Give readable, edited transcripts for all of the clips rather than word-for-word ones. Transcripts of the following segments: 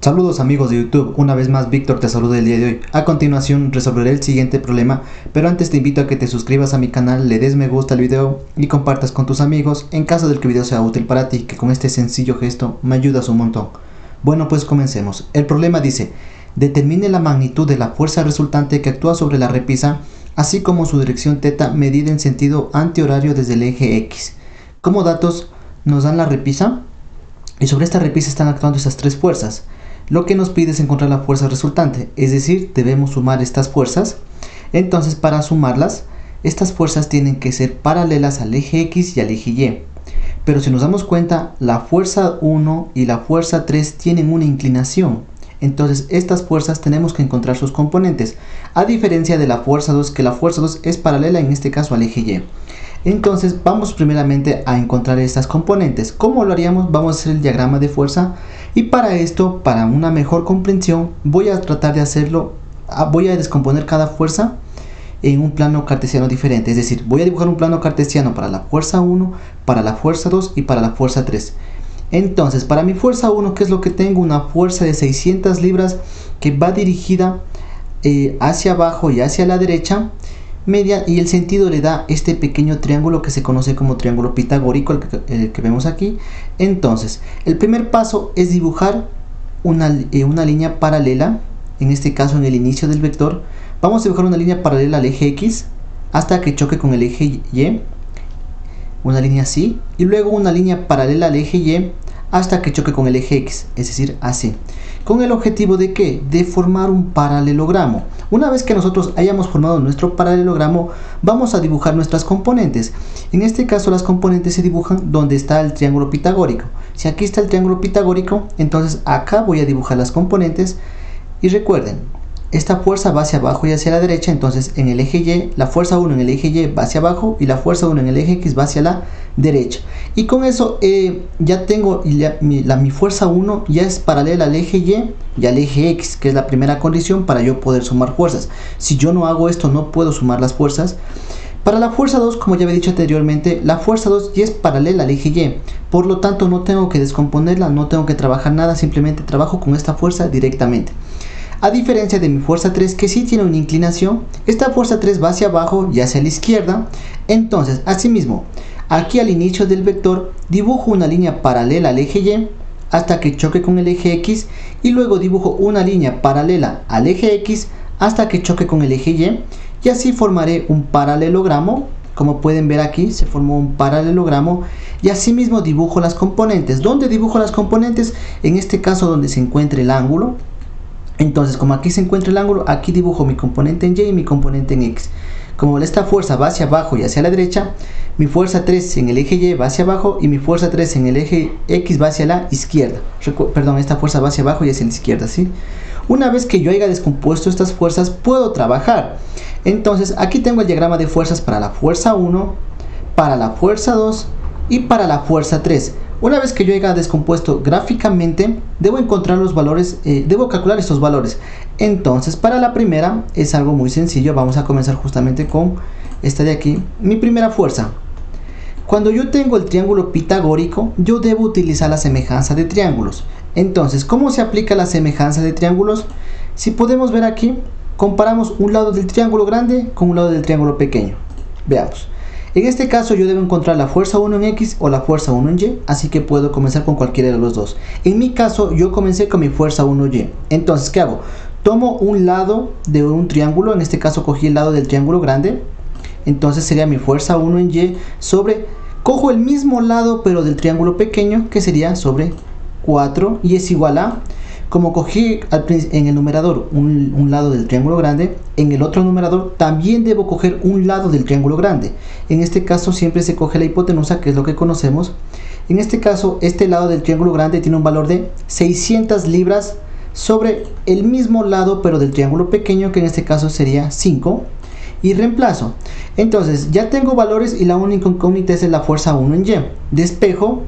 Saludos amigos de YouTube, una vez más Víctor te saluda el día de hoy. A continuación resolveré el siguiente problema, pero antes te invito a que te suscribas a mi canal, le des me gusta al video y compartas con tus amigos en caso de que el video sea útil para ti, que con este sencillo gesto me ayudas un montón. Bueno, pues comencemos. El problema dice: determine la magnitud de la fuerza resultante que actúa sobre la repisa, así como su dirección θ medida en sentido antihorario desde el eje X. Como datos nos dan la repisa y sobre esta repisa están actuando esas tres fuerzas. Lo que nos pide es encontrar la fuerza resultante, es decir, debemos sumar estas fuerzas. Entonces, para sumarlas, estas fuerzas tienen que ser paralelas al eje X y al eje Y. Pero si nos damos cuenta, la fuerza 1 y la fuerza 3 tienen una inclinación. Entonces, estas fuerzas tenemos que encontrar sus componentes, a diferencia de la fuerza 2, que la fuerza 2 es paralela en este caso al eje Y. Entonces, vamos primeramente a encontrar estas componentes. ¿Cómo lo haríamos? Vamos a hacer el diagrama de fuerza. Y para esto, para una mejor comprensión, voy a tratar de hacerlo, voy a descomponer cada fuerza en un plano cartesiano diferente. Es decir, voy a dibujar un plano cartesiano para la fuerza 1, para la fuerza 2 y para la fuerza 3. Entonces, para mi fuerza 1, ¿qué es lo que tengo? Una fuerza de 600 libras que va dirigida hacia abajo y hacia la derecha, y el sentido le da este pequeño triángulo que se conoce como triángulo pitagórico, el que vemos aquí. Entonces, el primer paso es dibujar una línea paralela, en este caso en el inicio del vector. Vamos a dibujar una línea paralela al eje X hasta que choque con el eje Y, una línea así, y luego una línea paralela al eje Y hasta que choque con el eje X, es decir, así. ¿Con el objetivo de qué? De formar un paralelogramo. Una vez que nosotros hayamos formado nuestro paralelogramo, vamos a dibujar nuestras componentes. En este caso, las componentes se dibujan donde está el triángulo pitagórico. Si aquí está el triángulo pitagórico, entonces acá voy a dibujar las componentes. Y recuerden, esta fuerza va hacia abajo y hacia la derecha, entonces en el eje Y, la fuerza 1 en el eje Y va hacia abajo y la fuerza 1 en el eje X va hacia la derecha. Y con eso ya tengo mi fuerza 1 ya es paralela al eje y al eje X, que es la primera condición para yo poder sumar fuerzas. Si yo no hago esto, no puedo sumar las fuerzas. Para la fuerza 2, como ya había dicho anteriormente, la fuerza 2 ya es paralela al eje Y, por lo tanto no tengo que descomponerla, no tengo que trabajar nada, simplemente trabajo con esta fuerza directamente. A diferencia de mi fuerza 3, que sí tiene una inclinación, esta fuerza 3 va hacia abajo y hacia la izquierda. Entonces, asimismo, aquí al inicio del vector dibujo una línea paralela al eje Y hasta que choque con el eje X, y luego dibujo una línea paralela al eje X hasta que choque con el eje y así formaré un paralelogramo. Como pueden ver aquí, se formó un paralelogramo. Y asimismo dibujo las componentes. ¿Dónde dibujo las componentes? En este caso, donde se encuentre el ángulo. Entonces, como aquí se encuentra el ángulo, aquí dibujo mi componente en Y y mi componente en X. Como esta fuerza va hacia abajo y hacia la derecha, mi fuerza 3 en el eje Y va hacia abajo y mi fuerza 3 en el eje X va hacia la izquierda. Perdón, esta fuerza va hacia abajo y hacia la izquierda, ¿sí? Una vez que yo haya descompuesto estas fuerzas, puedo trabajar. Entonces, aquí tengo el diagrama de fuerzas para la fuerza 1, para la fuerza 2 y para la fuerza 3. Una vez que yo haya descompuesto gráficamente, debo encontrar los valores, debo calcular estos valores. Entonces, para la primera es algo muy sencillo. Vamos a comenzar justamente con esta de aquí. Mi primera fuerza. Cuando yo tengo el triángulo pitagórico, yo debo utilizar la semejanza de triángulos. Entonces, ¿cómo se aplica la semejanza de triángulos? Si podemos ver aquí, comparamos un lado del triángulo grande con un lado del triángulo pequeño. Veamos. En este caso yo debo encontrar la fuerza 1 en X o la fuerza 1 en Y, así que puedo comenzar con cualquiera de los dos. En mi caso yo comencé con mi fuerza 1Y. Entonces, ¿qué hago? Tomo un lado de un triángulo, en este caso cogí el lado del triángulo grande, entonces sería mi fuerza 1 en Y sobre, cojo el mismo lado pero del triángulo pequeño, que sería sobre 4, y es igual a, como cogí en el numerador un lado del triángulo grande, en el otro numerador también debo coger un lado del triángulo grande. En este caso siempre se coge la hipotenusa, que es lo que conocemos. En este caso, este lado del triángulo grande tiene un valor de 600 libras sobre el mismo lado pero del triángulo pequeño, que en este caso sería 5, y reemplazo. Entonces ya tengo valores y la única incógnita es la fuerza 1 en Y. Despejo.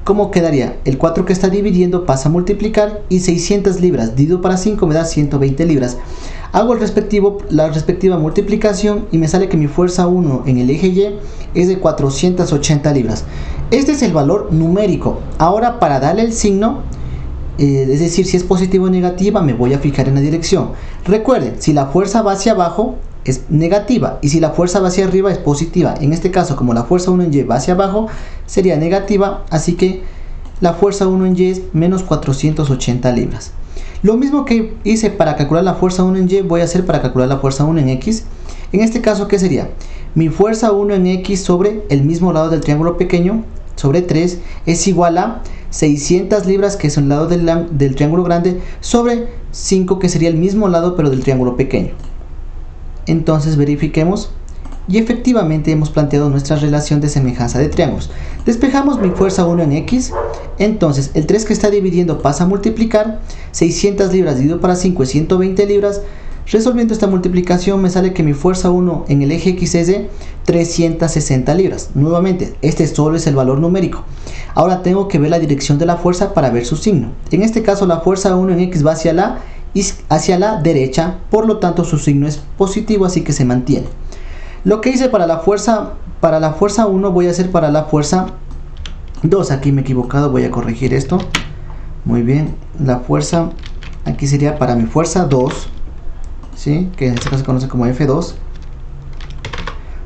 ¿Cómo quedaría? El 4 que está dividiendo pasa a multiplicar y 600 libras dividido para 5 me da 120 libras. Hago la respectiva multiplicación y me sale que mi fuerza 1 en el eje Y es de 480 libras. Este es el valor numérico. Ahora, para darle el signo, es decir, si es positiva o negativa, me voy a fijar en la dirección. Recuerden, si la fuerza va hacia abajo es negativa y si la fuerza va hacia arriba es positiva. En este caso, como la fuerza 1 en Y va hacia abajo, sería negativa, así que la fuerza 1 en Y es menos 480 libras. Lo mismo que hice para calcular la fuerza 1 en Y, voy a hacer para calcular la fuerza 1 en X. En este caso, ¿qué sería? Mi fuerza 1 en X sobre el mismo lado del triángulo pequeño, sobre 3, es igual a 600 libras, que es el lado del triángulo grande, sobre 5, que sería el mismo lado pero del triángulo pequeño. Entonces verifiquemos y efectivamente hemos planteado nuestra relación de semejanza de triángulos. Despejamos mi fuerza 1 en X, entonces el 3 que está dividiendo pasa a multiplicar, 600 libras dividido para 5 es 120 libras. Resolviendo esta multiplicación me sale que mi fuerza 1 en el eje X es de 360 libras. Nuevamente, este solo es el valor numérico. Ahora tengo que ver la dirección de la fuerza para ver su signo. En este caso la fuerza 1 en X va hacia la derecha, por lo tanto su signo es positivo, así que se mantiene. Lo que hice para la fuerza 1 voy a hacer para la fuerza 2. Aquí me he equivocado, voy a corregir esto. Muy bien, la fuerza aquí sería para mi fuerza 2. ¿Sí? Que en este caso se conoce como F2.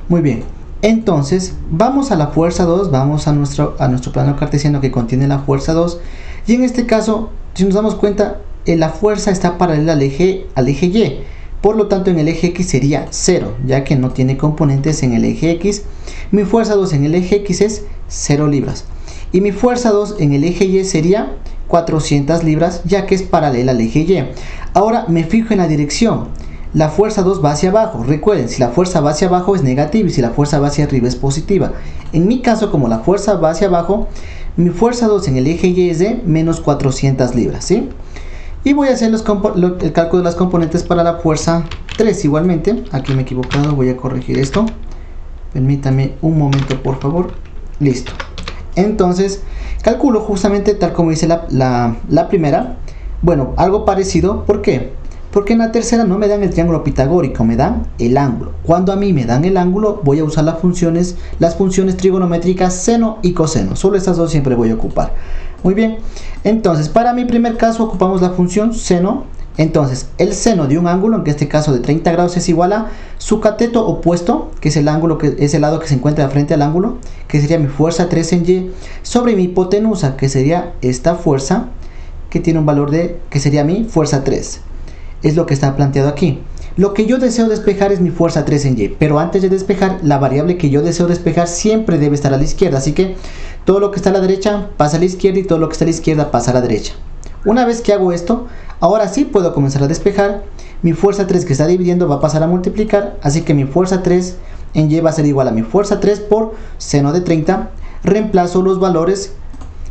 Muy bien, entonces vamos a la fuerza 2, vamos a nuestro plano cartesiano que contiene la fuerza 2, y en este caso, si nos damos cuenta, la fuerza está paralela al eje Y, por lo tanto en el eje X sería 0, ya que no tiene componentes en el eje X. Mi fuerza 2 en el eje X es 0 libras, y mi fuerza 2 en el eje Y sería 400 libras, ya que es paralela al eje Y. Ahora me fijo en la dirección. La fuerza 2 va hacia abajo. Recuerden, si la fuerza va hacia abajo es negativa y si la fuerza va hacia arriba es positiva. En mi caso, como la fuerza va hacia abajo, mi fuerza 2 en el eje Y es de menos 400 libras, ¿sí? Y voy a hacer el cálculo de las componentes para la fuerza 3 igualmente. Aquí me he equivocado, voy a corregir esto. Permítame un momento, por favor. Listo. Entonces, calculo justamente tal como hice la primera. Bueno, algo parecido. ¿Por qué? Porque en la tercera no me dan el triángulo pitagórico, me dan el ángulo. Cuando a mí me dan el ángulo, voy a usar las funciones trigonométricas seno y coseno. Solo estas dos siempre voy a ocupar. Muy bien, entonces para mi primer caso ocupamos la función seno. Entonces el seno de un ángulo, en este caso de 30 grados, es igual a su cateto opuesto, que es el ángulo, que es el lado que se encuentra frente al ángulo, que sería mi fuerza 3 en Y, sobre mi hipotenusa, que sería esta fuerza, que tiene un valor que sería mi fuerza 3. Es lo que está planteado aquí. Lo que yo deseo despejar es mi fuerza 3 en Y, pero antes de despejar, la variable que yo deseo despejar siempre debe estar a la izquierda, así que todo lo que está a la derecha pasa a la izquierda y todo lo que está a la izquierda pasa a la derecha. Una vez que hago esto, ahora sí puedo comenzar a despejar. Mi fuerza 3 que está dividiendo va a pasar a multiplicar, así que mi fuerza 3 en Y va a ser igual a mi fuerza 3 por seno de 30. Reemplazo los valores.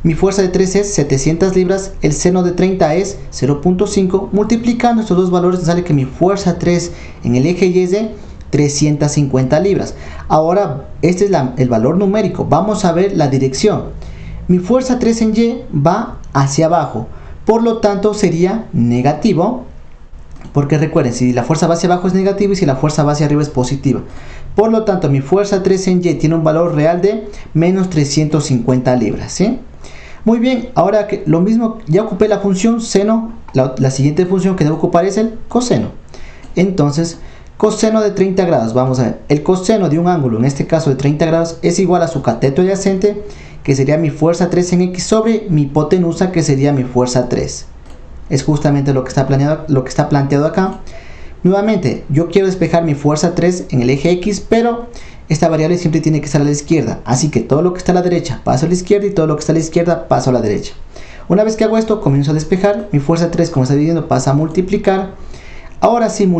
Mi fuerza de 3 es 700 libras, el seno de 30 es 0.5, multiplicando estos dos valores sale que mi fuerza 3 en el eje Y es de 350 libras. Ahora, este es el valor numérico, vamos a ver la dirección. Mi fuerza 3 en Y va hacia abajo, por lo tanto sería negativo, porque recuerden, si la fuerza va hacia abajo es negativa y si la fuerza va hacia arriba es positiva. Por lo tanto, mi fuerza 3 en Y tiene un valor real de menos 350 libras, ¿sí? Muy bien, ahora que lo mismo, ya ocupé la función seno, la siguiente función que debo ocupar es el coseno. Entonces, coseno de 30 grados, vamos a ver, el coseno de un ángulo, en este caso de 30 grados, es igual a su cateto adyacente, que sería mi fuerza 3 en X, sobre mi hipotenusa, que sería mi fuerza 3. Es justamente lo que está planteado acá. Nuevamente, yo quiero despejar mi fuerza 3 en el eje X, pero esta variable siempre tiene que estar a la izquierda, así que todo lo que está a la derecha paso a la izquierda y todo lo que está a la izquierda paso a la derecha. Una vez que hago esto, comienzo a despejar. Mi fuerza 3, como está dividiendo, pasa a multiplicar. Ahora sí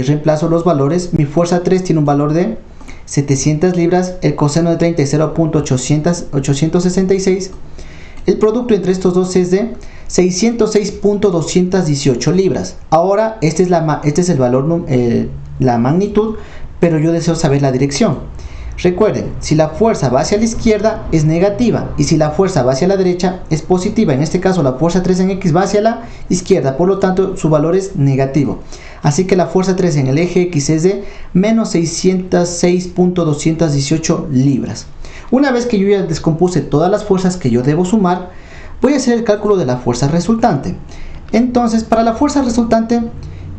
reemplazo los valores. Mi fuerza 3 tiene un valor de 700 libras, el coseno de 30 es 0.866. El producto entre estos dos es de 606.218 libras. Ahora este es el valor, la magnitud, pero yo deseo saber la dirección. Recuerden, si la fuerza va hacia la izquierda es negativa y si la fuerza va hacia la derecha es positiva. En este caso la fuerza 3 en X va hacia la izquierda, por lo tanto su valor es negativo. Así que la fuerza 3 en el eje X es de menos 606.218 libras. Una vez que yo ya descompuse todas las fuerzas que yo debo sumar, voy a hacer el cálculo de la fuerza resultante. Entonces, para la fuerza resultante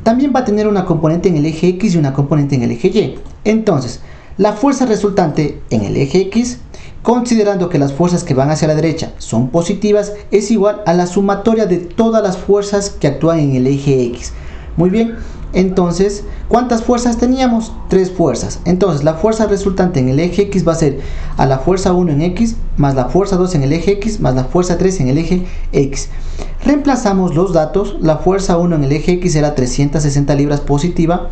también va a tener una componente en el eje X y una componente en el eje Y. Entonces, la fuerza resultante en el eje X, considerando que las fuerzas que van hacia la derecha son positivas, es igual a la sumatoria de todas las fuerzas que actúan en el eje X. Muy bien, entonces, ¿cuántas fuerzas teníamos? 3 fuerzas. Entonces, la fuerza resultante en el eje X va a ser a la fuerza 1 en X, más la fuerza 2 en el eje X, más la fuerza 3 en el eje X. Reemplazamos los datos. La fuerza 1 en el eje X era 360 libras positiva,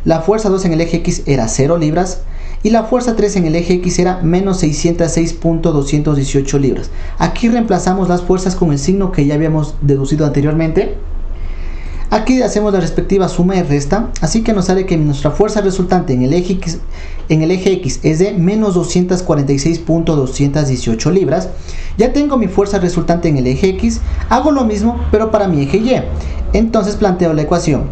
la fuerza 2 en el eje X era 0 libras, y la fuerza 3 en el eje X era menos 606.218 libras. Aquí reemplazamos las fuerzas con el signo que ya habíamos deducido anteriormente. Aquí hacemos la respectiva suma y resta, así que nos sale que nuestra fuerza resultante en el eje X es de menos 246.218 libras. Ya tengo mi fuerza resultante en el eje X, hago lo mismo pero para mi eje Y. Entonces planteo la ecuación.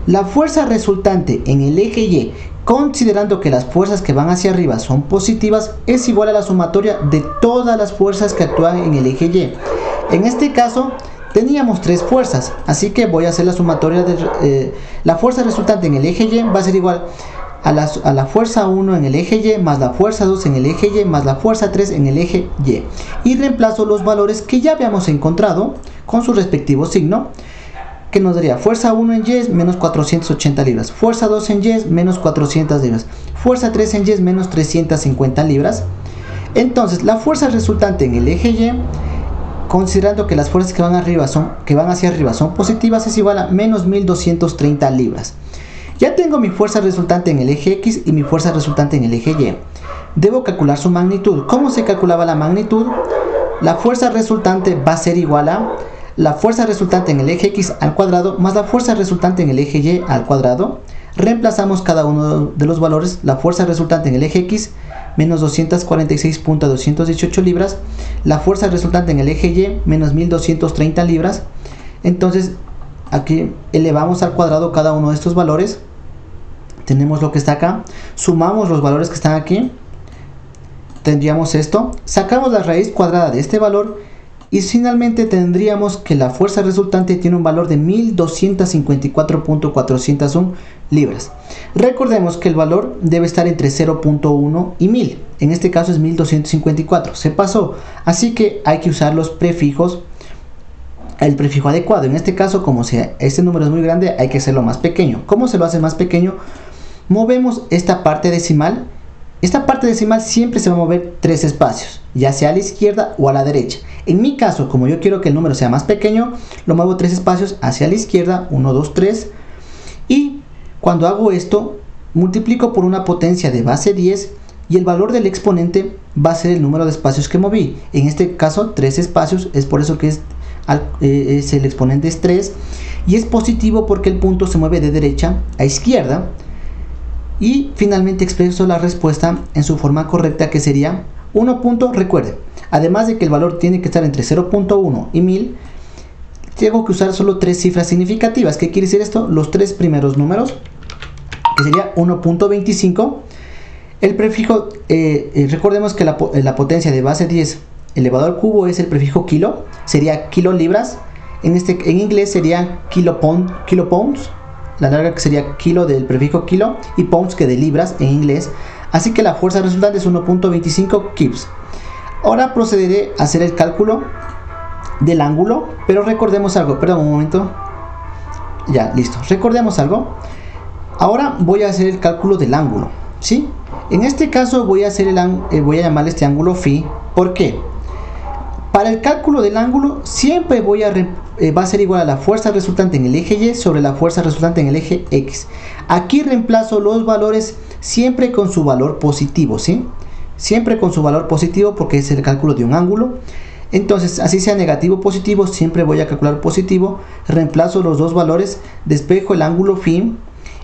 La fuerza resultante en el eje Y, considerando que las fuerzas que van hacia arriba son positivas, es igual a la sumatoria de todas las fuerzas que actúan en el eje Y. En este caso teníamos 3 fuerzas, así que voy a hacer la sumatoria de la fuerza resultante en el eje Y va a ser igual a la fuerza 1 en el eje Y más la fuerza 2 en el eje Y más la fuerza 3 en el eje Y. Y reemplazo los valores que ya habíamos encontrado con su respectivo signo, que nos daría fuerza 1 en Y es menos 480 libras, fuerza 2 en Y es menos 400 libras, fuerza 3 en Y es menos 350 libras. Entonces, la fuerza resultante en el eje Y, considerando que las fuerzas que van hacia arriba son positivas, es igual a menos 1230 libras. Ya tengo mi fuerza resultante en el eje X y mi fuerza resultante en el eje Y. Debo calcular su magnitud. ¿Cómo se calculaba la magnitud? La fuerza resultante va a ser igual a la fuerza resultante en el eje X al cuadrado más la fuerza resultante en el eje Y al cuadrado. Reemplazamos cada uno de los valores. La fuerza resultante en el eje X, menos 246.218 libras. La fuerza resultante en el eje Y, menos 1230 libras. Entonces, aquí elevamos al cuadrado cada uno de estos valores. Tenemos lo que está acá. Sumamos los valores que están aquí. Tendríamos esto. Sacamos la raíz cuadrada de este valor. Y finalmente tendríamos que la fuerza resultante tiene un valor de 1254.401 libras. Recordemos que el valor debe estar entre 0.1 y 1000. En este caso es 1254. Se pasó. Así que hay que usar los prefijos. El prefijo adecuado. En este caso, como este número es muy grande, hay que hacerlo más pequeño. ¿Cómo se lo hace más pequeño? Movemos esta parte decimal. Esta parte decimal siempre se va a mover 3 espacios, ya sea a la izquierda o a la derecha. En mi caso, como yo quiero que el número sea más pequeño, lo muevo 3 espacios hacia la izquierda, 1, 2, 3. Y cuando hago esto, multiplico por una potencia de base 10 y el valor del exponente va a ser el número de espacios que moví. En este caso, 3 espacios, es por eso que el exponente es 3. Y es positivo porque el punto se mueve de derecha a izquierda. Y finalmente expreso la respuesta en su forma correcta, que sería 1. Recuerde, además de que el valor tiene que estar entre 0.1 y 1000, tengo que usar solo 3 cifras significativas. ¿Qué quiere decir esto? Los 3 primeros números, que sería 1.25. El prefijo, recordemos que la potencia de base 10 elevado al cubo es el prefijo kilo, sería kilolibras. En inglés sería kilopounds. La larga que sería kilo del prefijo kilo y pounds que de libras en inglés. Así que la fuerza resultante es 1.25 kips. Ahora procederé a hacer el cálculo del ángulo, pero recordemos algo. Perdón un momento. Ya, listo. Recordemos algo. Ahora voy a hacer el cálculo del ángulo, ¿sí? En este caso voy a llamarle este ángulo phi. ¿Por qué? Para el cálculo del ángulo siempre va a ser igual a la fuerza resultante en el eje Y sobre la fuerza resultante en el eje X. Aquí reemplazo los valores siempre con su valor positivo, ¿sí? Siempre con su valor positivo porque es el cálculo de un ángulo. Entonces, así sea negativo o positivo, siempre voy a calcular positivo. Reemplazo los dos valores, despejo el ángulo phi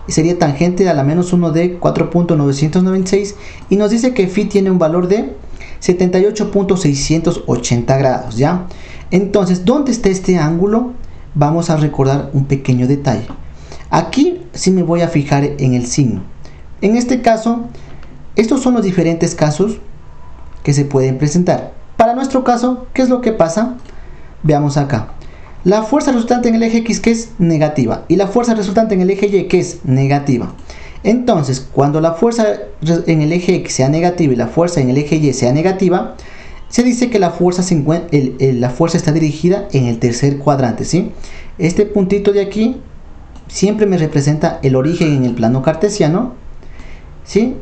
y sería tangente a la menos 1 de 4.996 y nos dice que phi tiene un valor de 78.680 grados, ¿ya? Entonces, ¿dónde está este ángulo? Vamos a recordar un pequeño detalle. Aquí sí me voy a fijar en el signo. En este caso, estos son los diferentes casos que se pueden presentar. Para nuestro caso, ¿qué es lo que pasa? Veamos acá. La fuerza resultante en el eje X que es negativa y la fuerza resultante en el eje Y que es negativa. Entonces, cuando la fuerza en el eje X sea negativa y la fuerza en el eje Y sea negativa, se dice que la fuerza está dirigida en el tercer cuadrante, ¿sí? Este puntito de aquí siempre me representa el origen en el plano cartesiano, ¿sí?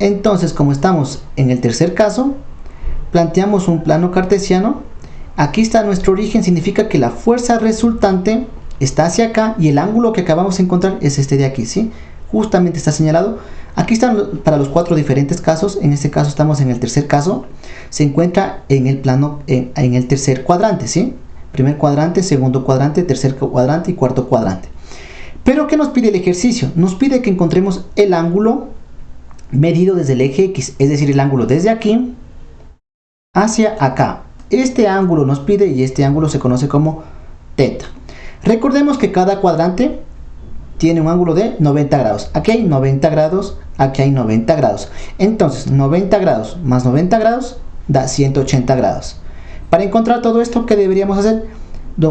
Entonces, como estamos en el tercer caso, planteamos un plano cartesiano. Aquí está nuestro origen, significa que la fuerza resultante está hacia acá y el ángulo que acabamos de encontrar es este de aquí, ¿sí? Justamente está señalado. Aquí están para los 4 diferentes casos. En este caso estamos en el tercer caso. Se encuentra en el plano, en el tercer cuadrante, ¿sí? Primer cuadrante, segundo cuadrante, tercer cuadrante y cuarto cuadrante. Pero ¿qué nos pide el ejercicio? Nos pide que encontremos el ángulo medido desde el eje X, es decir, el ángulo desde aquí hacia acá. Este ángulo nos pide y este ángulo se conoce como teta. Recordemos que cada cuadrante tiene un ángulo de 90 grados. Aquí hay 90 grados, aquí hay 90 grados. Entonces, 90 grados más 90 grados da 180 grados. Para encontrar todo esto, ¿qué deberíamos hacer?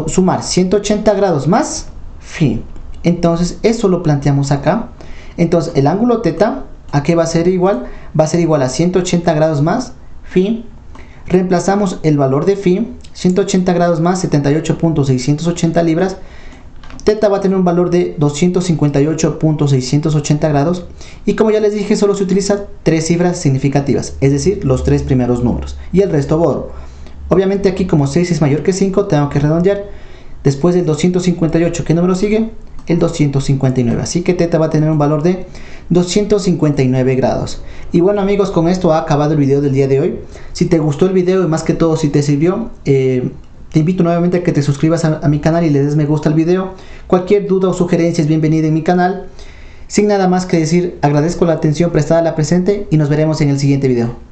Sumar 180 grados más phi. Entonces, eso lo planteamos acá. Entonces, el ángulo teta, ¿a qué va a ser igual? Va a ser igual a 180 grados más phi. Reemplazamos el valor de phi, 180 grados más 78.680 libras. Teta va a tener un valor de 258.680 grados. Y como ya les dije, solo se utilizan 3 cifras significativas, es decir, los 3 primeros números. Y el resto boro. Obviamente aquí, como 6 es mayor que 5, tengo que redondear. Después del 258, ¿qué número sigue? El 259. Así que teta va a tener un valor de 259 grados. Y bueno, amigos, con esto ha acabado el video del día de hoy. Si te gustó el video y más que todo si te sirvió, te invito nuevamente a que te suscribas a mi canal y le des me gusta al video. Cualquier duda o sugerencia es bienvenida en mi canal. Sin nada más que decir, agradezco la atención prestada a la presente y nos veremos en el siguiente video.